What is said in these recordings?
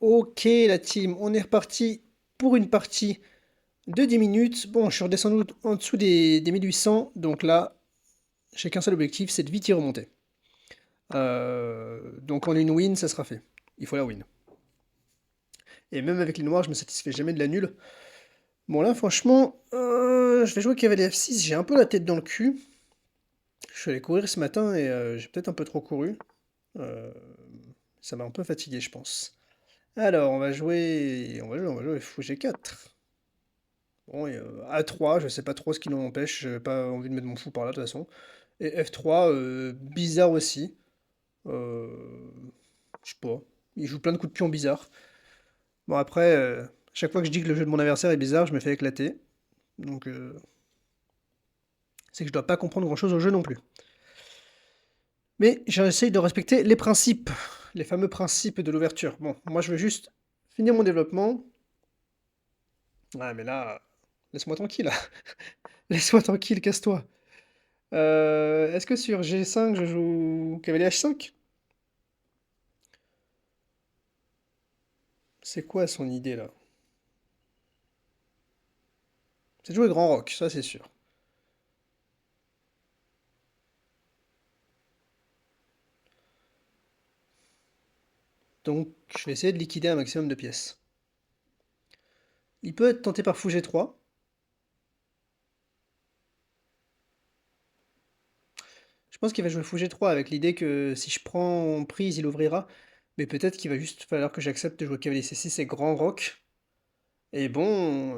Ok la team, on est reparti pour une partie de 10 minutes. Bon, je suis redescendu en dessous des 1800, donc là, j'ai qu'un seul objectif, c'est de vite y remonter. Donc en une win, ça sera fait. Il faut la win. Et même avec les noirs, je me satisfais jamais de la nulle. Bon là, franchement, je vais jouer cavalier F6, j'ai un peu la tête dans le cul. Je suis allé courir ce matin et j'ai peut-être un peu trop couru. Euh, Ça m'a un peu fatigué, je pense. Alors, on va jouer fou G4. Bon, et, A3, je sais pas trop ce qui nous empêche, j'ai pas envie de mettre mon fou par là de toute façon. Et F3, bizarre aussi. Euh, je sais pas. Il joue plein de coups de pion bizarres. Bon après, chaque fois que je dis que le jeu de mon adversaire est bizarre, je me fais éclater. Donc c'est que je dois pas comprendre grand-chose au jeu non plus. Mais j'essaye de respecter les principes, les fameux principes de l'ouverture. Bon, moi je veux juste finir mon développement. Ouais, mais là, laisse-moi tranquille, là. Laisse-moi tranquille, casse-toi. Est-ce que sur G5, je joue cavalier H5? C'est quoi son idée, là? C'est de jouer grand rock, ça c'est sûr. Donc, je vais essayer de liquider un maximum de pièces. Il peut être tenté par fou G3. Je pense qu'il va jouer fou G3 avec l'idée que si je prends prise, il ouvrira. Mais peut-être qu'il va juste falloir que j'accepte de jouer cavalier C6 et grand rock. Et bon,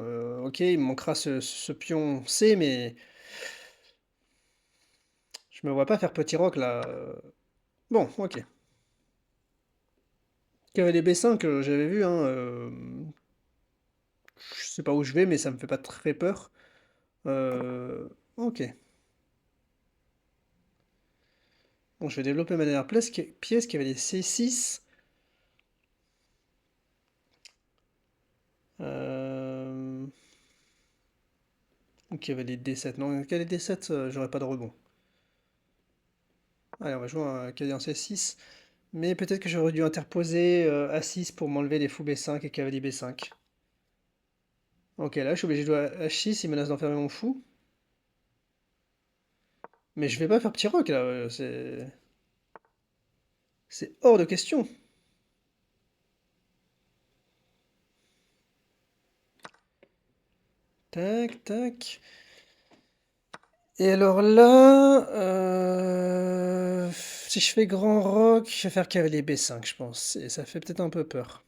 ok, il me manquera ce pion C, mais je me vois pas faire petit rock là. Bon, ok. Cavalier B5, j'avais vu, hein. Je sais pas où je vais, mais ça me fait pas très peur. Ok. Bon, je vais développer ma dernière pièce, cavalier C6. Euh... Ou cavalier D7. Non, cavalier D7, j'aurai pas de rebond. Allez, on va jouer un cavalier en C6. Mais peut-être que j'aurais dû interposer A6 pour m'enlever les fous B5 et cavalier B5. Ok, là, je suis obligé de jouer à H6, il menace d'enfermer mon fou. Mais je vais pas faire petit roc, là, c'est hors de question. Tac, tac. Et alors là, si je fais grand roc, je vais faire cavalier B5, je pense. Et ça fait peut-être un peu peur.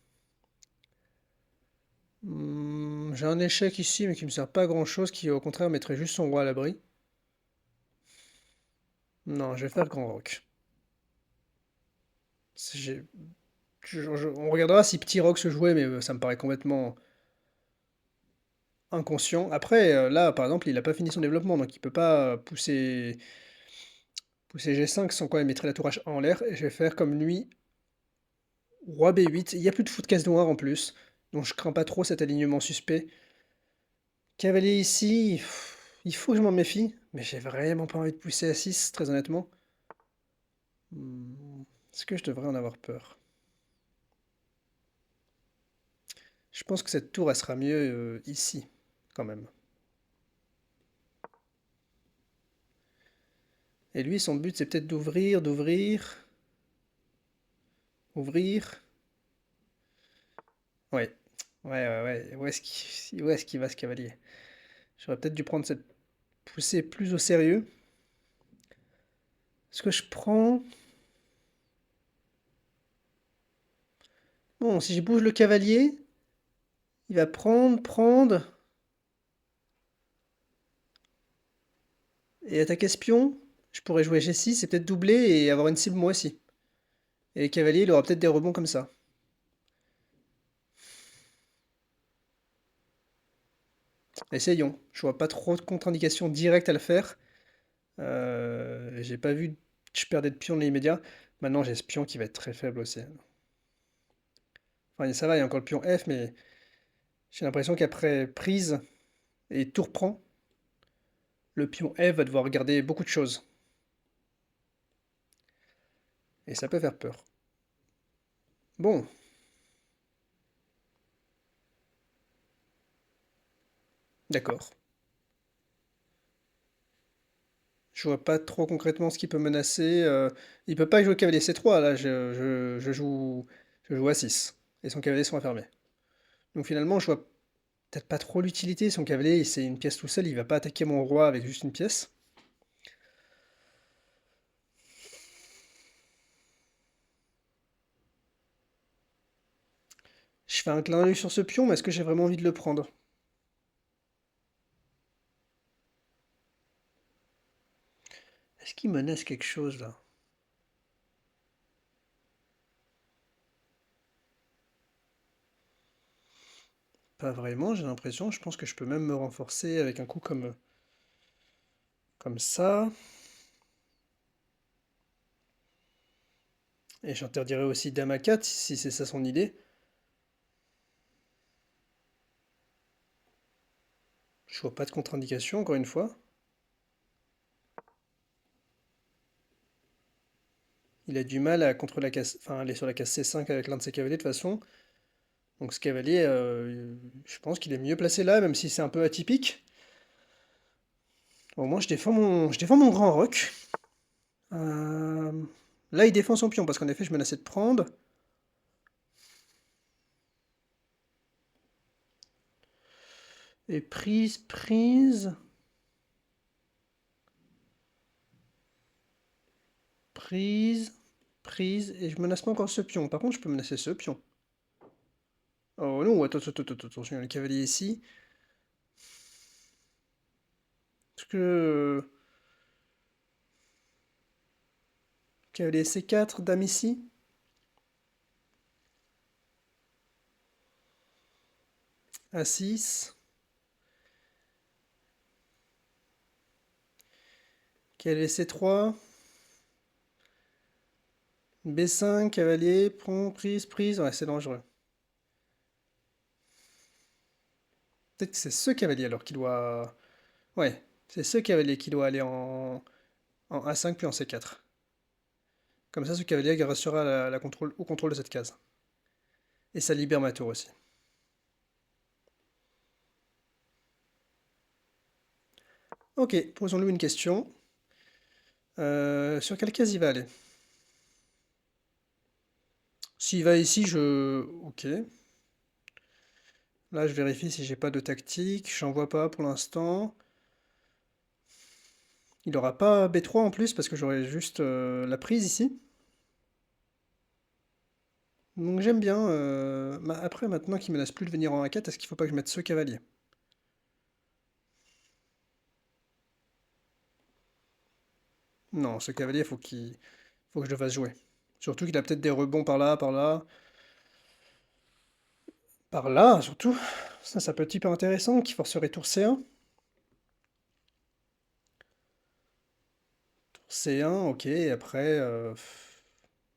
J'ai un échec ici, mais qui me sert pas à grand-chose, qui au contraire mettrait juste son roi à l'abri. Non, je vais faire grand roc. Si j'ai- on regardera si petit roc se jouait, mais ça me paraît complètement inconscient. Après, là, par exemple, il a pas fini son développement, donc il peut pas pousser G5 sans quoi il mettrait la tour H1 en l'air. Et je vais faire comme lui, roi B8. Il n'y a plus de fou de case noire en plus, donc je crains pas trop cet alignement suspect. Cavalier ici, il faut que je m'en méfie, mais j'ai vraiment pas envie de pousser à 6, très honnêtement. Est-ce que je devrais en avoir peur? Je pense que cette tour, elle sera mieux ici, quand même. Et lui, son but, c'est peut-être ouvrir. Ouais, ouais. Où est-ce qu'il va, ce cavalier? J'aurais peut-être dû prendre cette poussée plus au sérieux. Est-ce que je prends? Bon, si je bouge le cavalier, il va prendre, et attaquer ce pion. Je pourrais jouer G6 et peut-être doubler et avoir une cible moi aussi. Et le cavalier, il aura peut-être des rebonds comme ça. Essayons. Je vois pas trop de contre-indications directes à le faire. J'ai pas vu que je perdais de pion dans l'immédiat. Maintenant, j'ai ce pion qui va être très faible aussi. Enfin, ça va, il y a encore le pion F, mais j'ai l'impression qu'après prise et tour prend, le pion F va devoir regarder beaucoup de choses. Et ça peut faire peur. Bon, D'accord. Je vois pas trop concrètement ce qui peut menacer. Il peut pas jouer cavalier C3, là, je joue A6. Et son cavalier sont fermés. Donc finalement, je vois peut-être pas trop l'utilité. Son cavalier, c'est une pièce tout seul, il va pas attaquer mon roi avec juste une pièce. Je fais un clin d'œil sur ce pion, mais est-ce que j'ai vraiment envie de le prendre? Est-ce qu'il menace quelque chose là? Pas vraiment, j'ai l'impression. Je pense que je peux même me renforcer avec un coup comme ça. Et j'interdirais aussi dame à 4 si c'est ça son idée. Je vois pas de contre-indication, encore une fois. Il a du mal à contre la case, enfin, aller sur la case C5 avec l'un de ses cavaliers de toute façon. Donc ce cavalier, je pense qu'il est mieux placé là, même si c'est un peu atypique. Au moins je défends mon grand roc. Euh, Là il défend son pion, parce qu'en effet je menaçais de prendre. Et prise, prise, prise, prise, et je menace pas encore ce pion. Par contre je peux menacer ce pion. Oh non, attention, il y a le cavalier ici. Est-ce que... Cavalier C4, dame ici. A6. Cavalier C3. B5, cavalier, prend, prise, prise. Ouais, c'est dangereux. Peut-être que c'est ce cavalier alors qui doit... Ouais, c'est ce cavalier qui doit aller en A5 puis en C4. Comme ça, ce cavalier restera au contrôle de cette case. Et ça libère ma tour aussi. Ok, posons-lui une question. Sur quelle case il va aller? S'il va ici, je... Ok. Là, je vérifie si j'ai pas de tactique. J'en vois pas pour l'instant. Il aura pas B3 en plus parce que j'aurai juste la prise ici. Donc j'aime bien. Après, maintenant qu'il me laisse plus de venir en A4, est-ce qu'il faut pas que je mette ce cavalier? Non, ce cavalier, faut que je le fasse jouer. Surtout qu'il a peut-être des rebonds par là, par là. Par là, surtout. Ça peut être hyper intéressant, qui forcerait tour C1. Tour C1, ok, et après,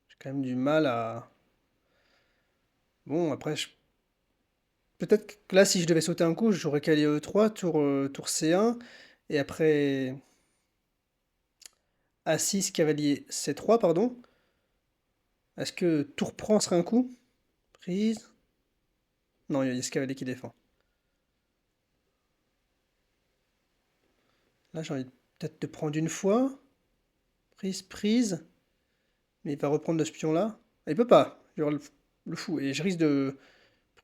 j'ai quand même du mal à... Bon, après, peut-être que là, si je devais sauter un coup, j'aurais cavalier E3, tour C1, et après A6, cavalier C3, pardon. Est-ce que tour prend serait un coup? Prise. Non, il y a ce cavalier qui défend. Là, j'ai envie peut-être de prendre une fois. Prise, prise. Mais il va reprendre de ce pion-là. Ah, il peut pas. Il y aura le fou. Et je risque de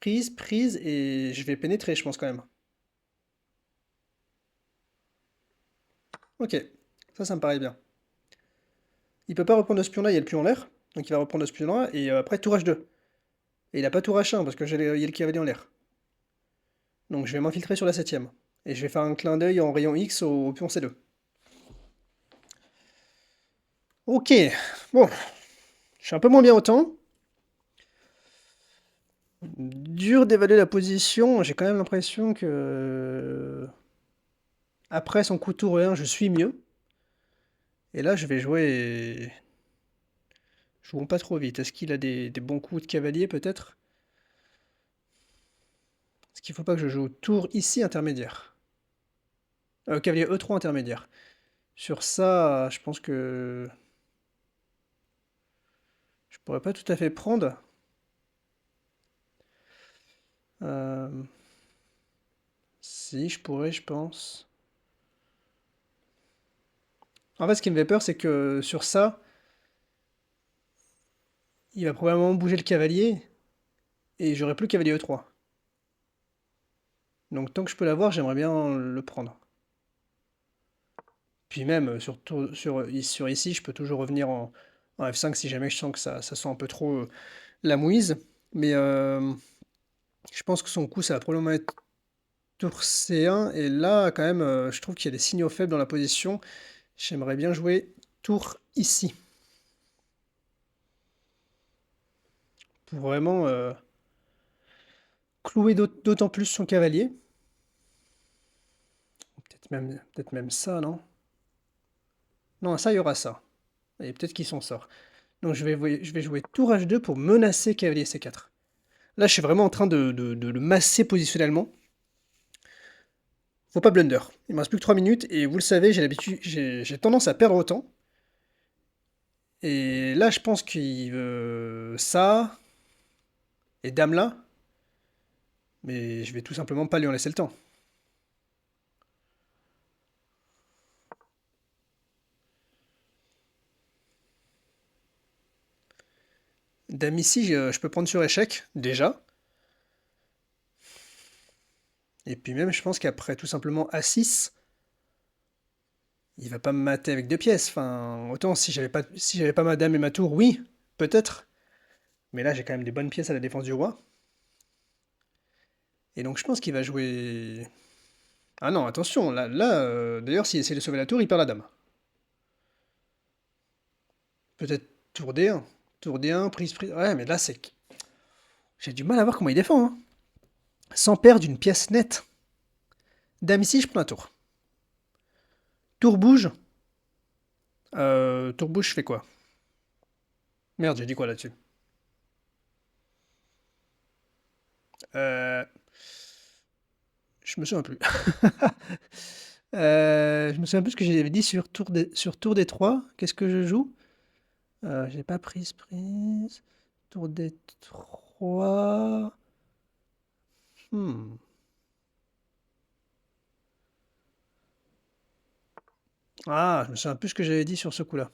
prise, prise, et je vais pénétrer, je pense quand même. Ok, ça me paraît bien. Il peut pas reprendre de ce pion-là, il y a le pion en l'air. Donc il va reprendre de ce pion-là, et après tour H2. Et il a pas tour H1, parce que il y a le cavalier en l'air. Donc je vais m'infiltrer sur la septième. Et je vais faire un clin d'œil en rayon X au pion C2. Ok, bon, je suis un peu moins bien au temps. Dur d'évaluer la position, j'ai quand même l'impression que après son coup tour E1, je suis mieux. Et là, je vais jouer. Jouons pas trop vite. Est-ce qu'il a des bons coups de cavalier peut-être? Est-ce qu'il faut pas que je joue tour ici intermédiaire? Cavalier E3 intermédiaire. Sur ça, je pense que je pourrais pas tout à fait prendre. Si, je pourrais, je pense. En fait, ce qui me fait peur, c'est que sur ça, il va probablement bouger le cavalier et j'aurai plus cavalier E3. Donc tant que je peux l'avoir, j'aimerais bien le prendre. Puis même, sur ici, je peux toujours revenir en F5 si jamais je sens que ça sent un peu trop la mouise. Mais je pense que son coup, ça va probablement être tour C1. Et là, quand même, je trouve qu'il y a des signaux faibles dans la position. J'aimerais bien jouer tour ici. Pour vraiment clouer d'autant plus son cavalier. Peut-être même ça, non? Non, ça, il y aura ça. Et peut-être qu'il s'en sort. Donc je vais jouer tour H2 pour menacer cavalier C4. Là, je suis vraiment en train de le masser positionnellement. Faut pas blunder. Il me reste plus que 3 minutes et vous le savez, j'ai tendance à perdre autant. Et là, je pense qu'il veut ça et dame là. Mais je vais tout simplement pas lui en laisser le temps. Dame ici, je peux prendre sur échec, déjà. Et puis même, je pense qu'après tout simplement A6, il va pas me mater avec deux pièces. Enfin, autant si j'avais pas ma dame et ma tour, oui, peut-être. Mais là, j'ai quand même des bonnes pièces à la défense du roi. Et donc je pense qu'il va jouer... Ah non, attention, d'ailleurs, s'il essaie de sauver la tour, il perd la dame. Peut-être tour D1. Tour D1, prise. Ouais, mais là, c'est... J'ai du mal à voir comment il défend, hein. Sans perdre une pièce nette. Dame ici, je prends la tour. Tour bouge. Tour bouge, je fais quoi? Merde, j'ai dit quoi là-dessus? Euh... Je me souviens plus. Je me souviens plus ce que j'avais dit sur tour D3. Qu'est-ce que je joue? J'ai pas prise. Tour D3. Hmm. Ah, je me souviens plus ce que j'avais dit sur ce coup-là.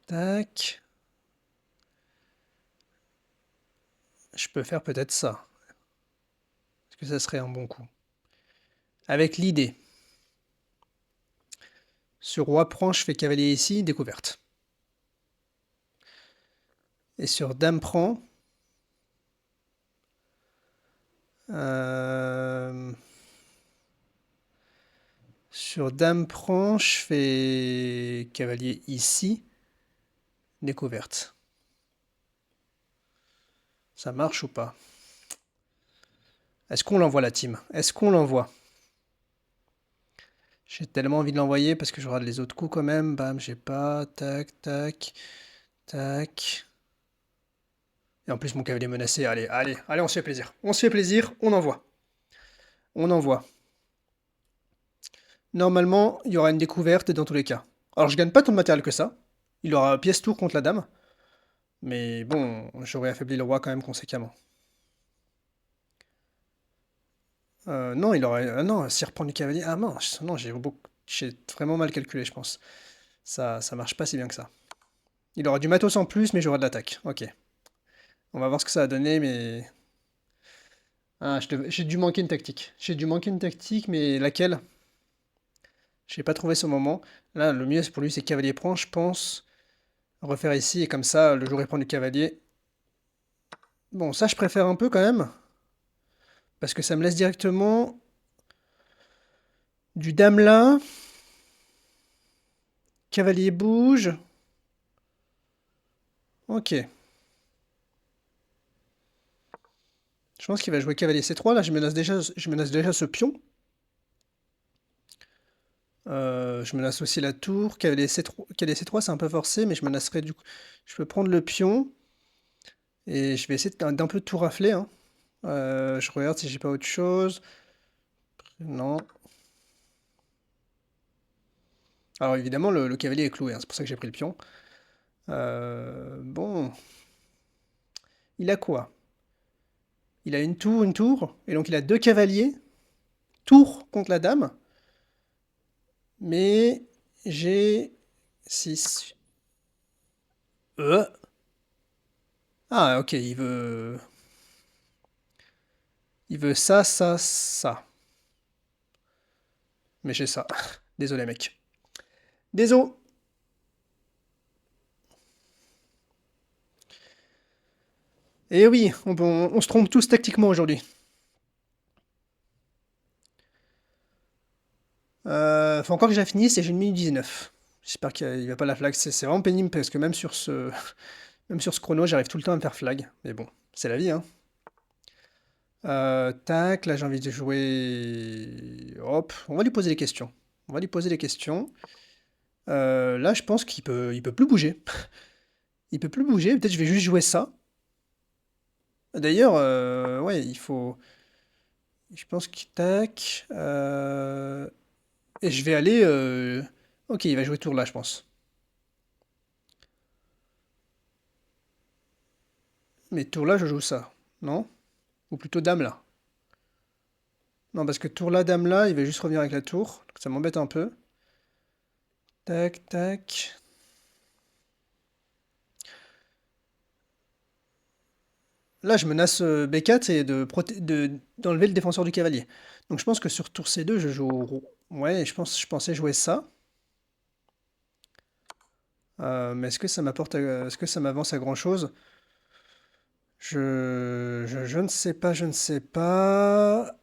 Tac. Je peux faire peut-être ça. Est-ce que ça serait un bon coup? Avec l'idée. Sur roi prend, je fais cavalier ici, découverte. Et sur dame prend... Sur dame prend, je fais cavalier ici, découverte. Ça marche ou pas? Est-ce qu'on l'envoie la team? Est-ce qu'on l'envoie? J'ai tellement envie de l'envoyer parce que je regarde les autres coups quand même. Bam, j'ai pas. Tac, tac, tac. Et en plus, mon cavalier menacé. Allez, allez, allez, on se fait plaisir. On se fait plaisir, on envoie. On envoie. Normalement, il y aura une découverte dans tous les cas. Alors, je gagne pas tant de matériel que ça. Il aura pièce tour contre la dame. Mais bon, j'aurais affaibli le roi quand même conséquemment. Non, il aurait. Ah non, s'il reprend du cavalier. Ah mince, non, j'ai vraiment mal calculé, je pense. Ça marche pas si bien que ça. Il aura du matos en plus, mais j'aurai de l'attaque. Ok. On va voir ce que ça va donner, mais. Ah, j'ai dû manquer une tactique. J'ai dû manquer une tactique, mais laquelle? Je l'ai pas trouvé ce moment. Là, le mieux pour lui, c'est cavalier prend, je pense. Refaire ici, et comme ça, le jour il prend du cavalier. Bon, ça, je préfère un peu quand même. Parce que ça me laisse directement du dame là. Cavalier bouge. Ok. Je pense qu'il va jouer cavalier C3. Là, je menace déjà ce pion. Je menace aussi la tour. Cavalier C3, c'est un peu forcé, mais je menacerai du coup. Je peux prendre le pion. Et je vais essayer d'un peu tout rafler, hein. Je regarde si j'ai pas autre chose. Non. Alors évidemment, le cavalier est cloué, hein, c'est pour ça que j'ai pris le pion. Bon. Il a quoi? Il a une tour, et donc il a deux cavaliers. Tour contre la dame. Mais j'ai 6. Euh. Ah, ok, il veut ça, ça, ça. Mais j'ai ça. Désolé, mec. Désolé. Et oui, on se trompe tous tactiquement aujourd'hui. Faut encore que je la finisse et j'ai une minute 19. J'espère qu'il va pas la flag. C'est vraiment pénible parce que même sur ce, même sur ce chrono, j'arrive tout le temps à me faire flag. Mais bon, c'est la vie, hein. Tac, là j'ai envie de jouer. Hop, on va lui poser des questions. On va lui poser des questions. Là, je pense il peut plus bouger. Il peut plus bouger. Peut-être je vais juste jouer ça. D'ailleurs, ouais, il faut. Je pense qu'il tac. Et je vais aller. Ok, il va jouer tour là, je pense. Mais tour là, je joue ça. Non? Ou plutôt dame là. Non, parce que tour là, dame là, il va juste revenir avec la tour. Donc ça m'embête un peu. Tac, tac. Là, je menace B4 et d'enlever le défenseur du cavalier. Donc je pense que sur tour C2, je joue... Ouais, je pensais jouer ça. Mais est-ce que ça m'apporte, est-ce que ça m'avance à grand-chose? Je ne sais pas, je ne sais pas.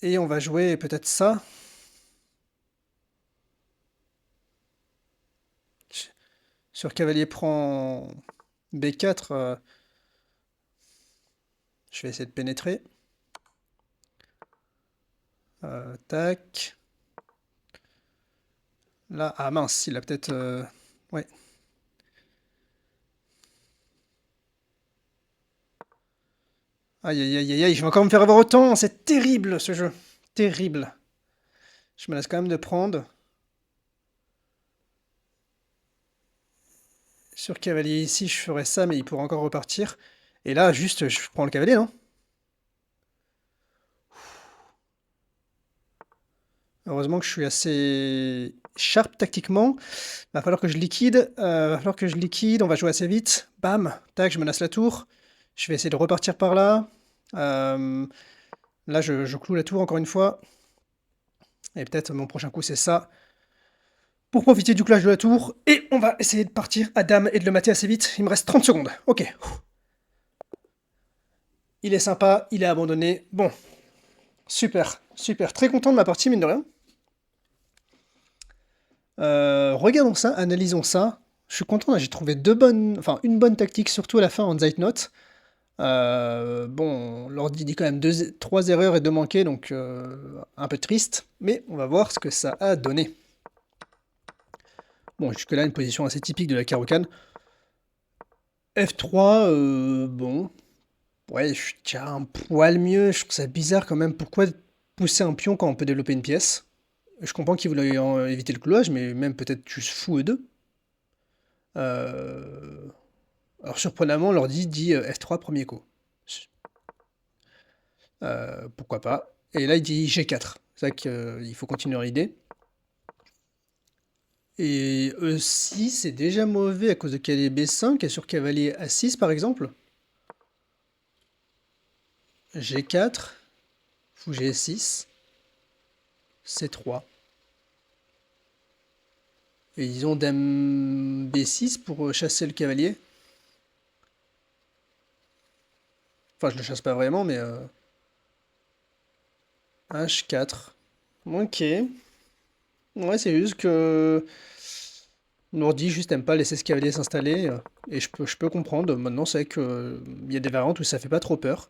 Et on va jouer peut-être ça. Sur cavalier prend B4, je vais essayer de pénétrer. Tac. Là, ah mince, il a peut-être... ouais. Aïe, aïe, aïe, aïe, aïe, je vais encore me faire avoir autant. C'est terrible, ce jeu. Terrible. Je me laisse quand même de prendre. Sur cavalier ici, je ferais ça, mais il pourrait encore repartir. Et là, juste, je prends le cavalier, non? Heureusement que je suis assez sharp tactiquement. Va falloir que je liquide. Va falloir que je liquide. On va jouer assez vite. Bam. Tac, je menace la tour. Je vais essayer de repartir par là. Là, je cloue la tour encore une fois. Et peut-être mon prochain coup, c'est ça. Pour profiter du clash de la tour. Et on va essayer de partir à dame et de le mater assez vite. Il me reste 30 secondes. Ok. Il est sympa. Il est abandonné. Bon. Super. Super. Très content de ma partie, mine de rien. Regardons ça, analysons ça. Je suis content, là, j'ai trouvé enfin une bonne tactique, surtout à la fin en Zeitnote. Bon, l'ordi dit quand même trois erreurs et deux manqués, donc un peu triste, mais on va voir ce que ça a donné. Bon, jusque-là, une position assez typique de la Caro-Kann. F3, bon, ouais, je tiens un poil mieux, je trouve ça bizarre quand même. Pourquoi pousser un pion quand on peut développer une pièce? Je comprends qu'ils voulaient éviter le clouage, mais même peut-être juste fou eux deux. Euh, Alors surprenamment, l'ordi dit F3 premier coup. Pourquoi pas. Et là, il dit G4. C'est vrai qu'il faut continuer dans l'idée. Et E6, c'est déjà mauvais à cause de cavalier B5 et sur cavalier A6 par exemple. G4, fou G6, C3. Et ils ont dame B6 pour chasser le cavalier. Enfin, je le chasse pas vraiment, mais H4. Ok. Ouais, c'est juste que l'ordi juste aime pas laisser ce cavalier s'installer. Et je peux comprendre. Maintenant, c'est vrai que il y a des variantes où ça fait pas trop peur.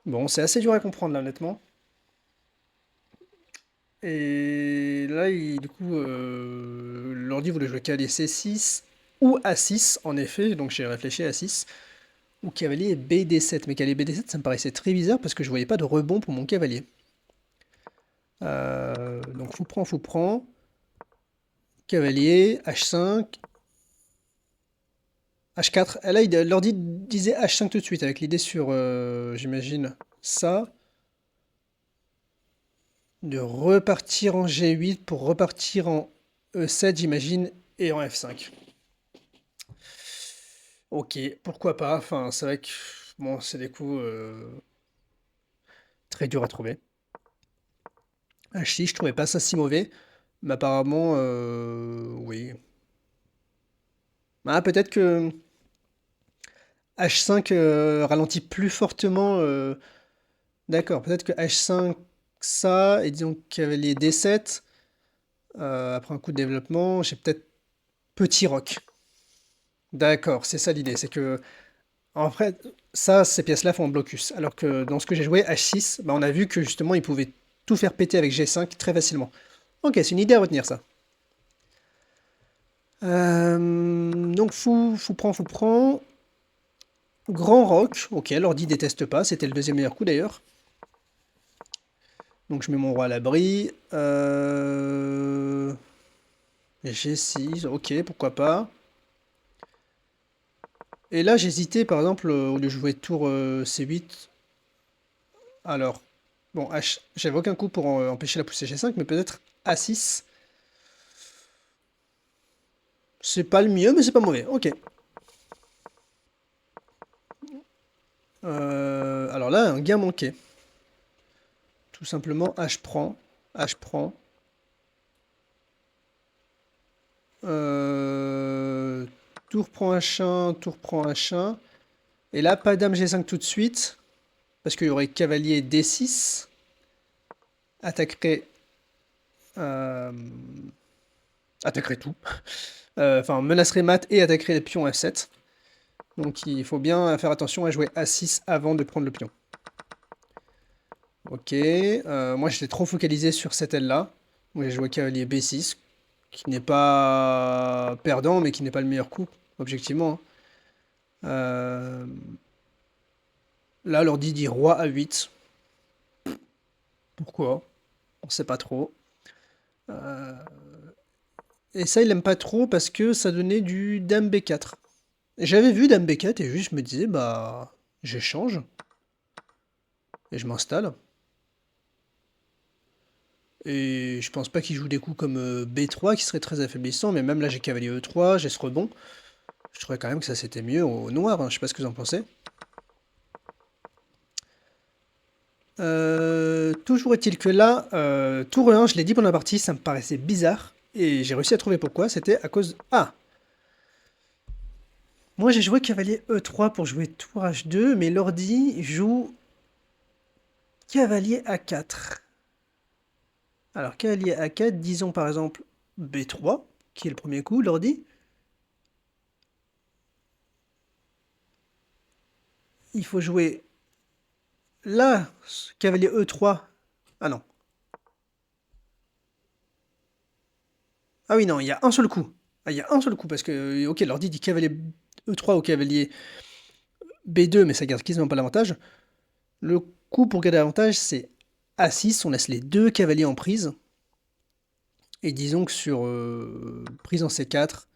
Bon, c'est assez dur à comprendre là, honnêtement. Et là, du coup, l'ordi voulait jouer cavalier C6 ou A6, en effet. Donc j'ai réfléchi à A6. Ou cavalier BD7. Mais cavalier BD7, ça me paraissait très bizarre parce que je voyais pas de rebond pour mon cavalier. Donc fou prend, fou prend. Cavalier, H5. H4. Et là, l'ordi disait H5 tout de suite, avec l'idée sur, j'imagine, ça, de repartir en G8 pour repartir en E7, j'imagine, et en F5. Ok, pourquoi pas. Enfin, c'est vrai que, bon, c'est des coups très durs à trouver. H6, je trouvais pas ça si mauvais, mais apparemment, oui. Ah, peut-être que H5 ralentit plus fortement. D'accord, peut-être que H5, ça, et disons cavalier D7, après un coup de développement, j'ai peut-être petit roc. D'accord, c'est ça l'idée, c'est que, en fait, ça, ces pièces-là font un blocus. Alors que dans ce que j'ai joué, H6, bah, on a vu que justement, il pouvait tout faire péter avec G5 très facilement. Ok, c'est une idée à retenir, ça. Donc, fou prend. Grand roc, ok, l'ordi déteste pas, c'était le deuxième meilleur coup d'ailleurs. Donc je mets mon roi à l'abri. G6, ok, pourquoi pas. Et là j'hésitais par exemple, au lieu de jouer tour C8. Alors, bon, j'avais aucun coup pour empêcher la poussée G5, mais peut-être A6. C'est pas le mieux, mais c'est pas mauvais, ok. Alors là, un gain manqué. Tout simplement, H prend. H prend. Euh, Tour prend H1, tour prend H1. Et là, pas dame G5 tout de suite, parce qu'il y aurait cavalier D6, attaquerait, euh, attaquerait tout, enfin menacerait mat et attaquerait les pions F7. Donc il faut bien faire attention à jouer A6 avant de prendre le pion. Ok, moi j'étais trop focalisé sur cette aile-là. Moi j'ai joué cavalier B6, qui n'est pas perdant, mais qui n'est pas le meilleur coup, objectivement, hein. Là, l'ordi dit roi A8. Pourquoi? On sait pas trop. Euh, Et ça, il aime pas trop parce que ça donnait du dame B4. J'avais vu dame B4 et juste je me disais, bah, j'échange et je m'installe. Et je pense pas qu'il joue des coups comme B3 qui serait très affaiblissant, mais même là j'ai cavalier E3, j'ai ce rebond. Je trouvais quand même que ça c'était mieux au noir, hein. Je sais pas ce que vous en pensez. Toujours est-il que là, tour E1, je l'ai dit pendant la partie, ça me paraissait bizarre. Et j'ai réussi à trouver pourquoi, c'était à cause... Ah! Moi j'ai joué cavalier E3 pour jouer tour H2, mais l'ordi joue cavalier A4. Alors, cavalier A4, disons par exemple B3, qui est le premier coup, l'ordi. Il faut jouer là, cavalier E3. Ah non. Ah oui, non, il y a un seul coup. Ah, il y a un seul coup, parce que, ok, l'ordi dit cavalier E3 ou cavalier B2, mais ça garde quasiment pas l'avantage. Le coup pour garder l'avantage, c'est A6, on laisse les deux cavaliers en prise. Et disons que sur prise en C4,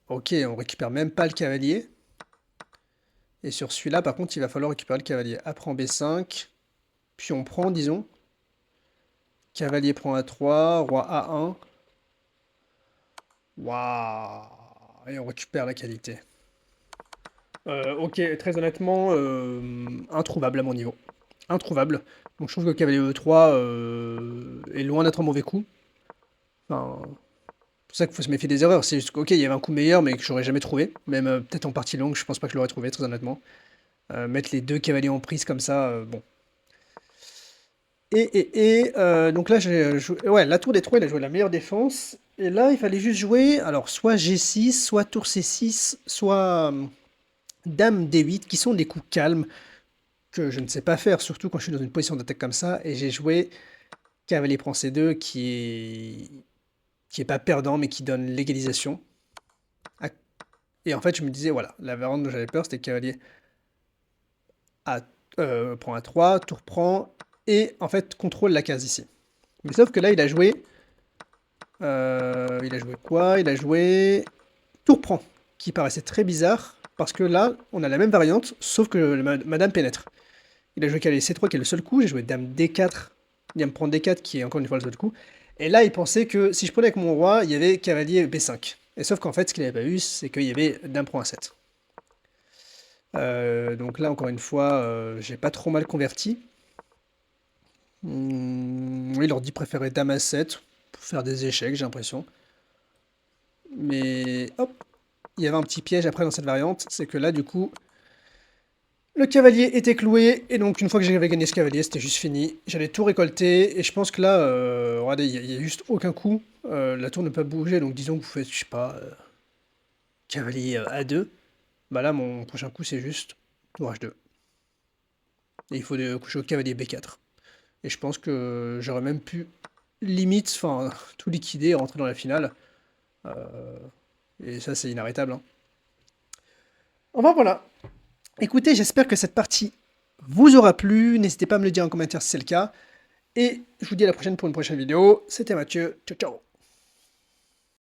ok, on récupère même pas le cavalier. Et sur celui-là, par contre, il va falloir récupérer le cavalier. Après en B5, puis on prend, disons. Cavalier prend A3, roi A1. Waouh! Et on récupère la qualité. Ok, très honnêtement, introuvable à mon niveau. Introuvable. Donc je trouve que le cavalier E3 est loin d'être un mauvais coup. Enfin, c'est pour ça qu'il faut se méfier des erreurs. C'est juste qu'ok, il y avait un coup meilleur, mais que j'aurais jamais trouvé. Même peut-être en partie longue, je pense pas que je l'aurais trouvé, très honnêtement. Mettre les deux cavaliers en prise comme ça, bon. Donc là, ouais, la tour des 3, il a joué la meilleure défense. Et là, il fallait juste jouer, alors, soit G6, soit tour C6, soit dame D8, qui sont des coups calmes que je ne sais pas faire, surtout quand je suis dans une position d'attaque comme ça. Et j'ai joué cavalier prend C2, qui est pas perdant, mais qui donne l'égalisation. Ah, et en fait, je me disais, voilà, la variante dont j'avais peur, c'était cavalier A, prend A3, tour prend, et en fait, contrôle la case ici. Mais sauf que là, il a joué quoi? Il a joué tour prend, qui paraissait très bizarre, parce que là, on a la même variante, sauf que Madame pénètre. Il a joué cavalier C3 qui est le seul coup, j'ai joué Dame D4, il vient me prendre D4 qui est encore une fois le seul coup, et là il pensait que si je prenais avec mon roi, il y avait cavalier B5. Et sauf qu'en fait, ce qu'il n'avait pas eu, c'est qu'il y avait Dame prend A7. Donc là, encore une fois, j'ai pas trop mal converti. Oui, il leur dit préférer Dame A7 pour faire des échecs, j'ai l'impression. Mais hop, il y avait un petit piège après dans cette variante, c'est que là, du coup, le cavalier était cloué, et donc une fois que j'avais gagné ce cavalier, c'était juste fini. J'allais tout récolter, et je pense que là, regardez, il n'y a juste aucun coup. La tour ne peut pas bouger, donc disons que vous faites, je sais pas, cavalier A2. Bah là, mon prochain coup, c'est juste tour H2. Et il faut coucher au cavalier B4. Et je pense que j'aurais même pu, limite, enfin, tout liquider et rentrer dans la finale. Et ça, c'est inarrêtable, hein. Enfin, voilà. Écoutez, j'espère que cette partie vous aura plu. N'hésitez pas à me le dire en commentaire si c'est le cas. Et je vous dis à la prochaine pour une prochaine vidéo. C'était Mathieu. Ciao, ciao.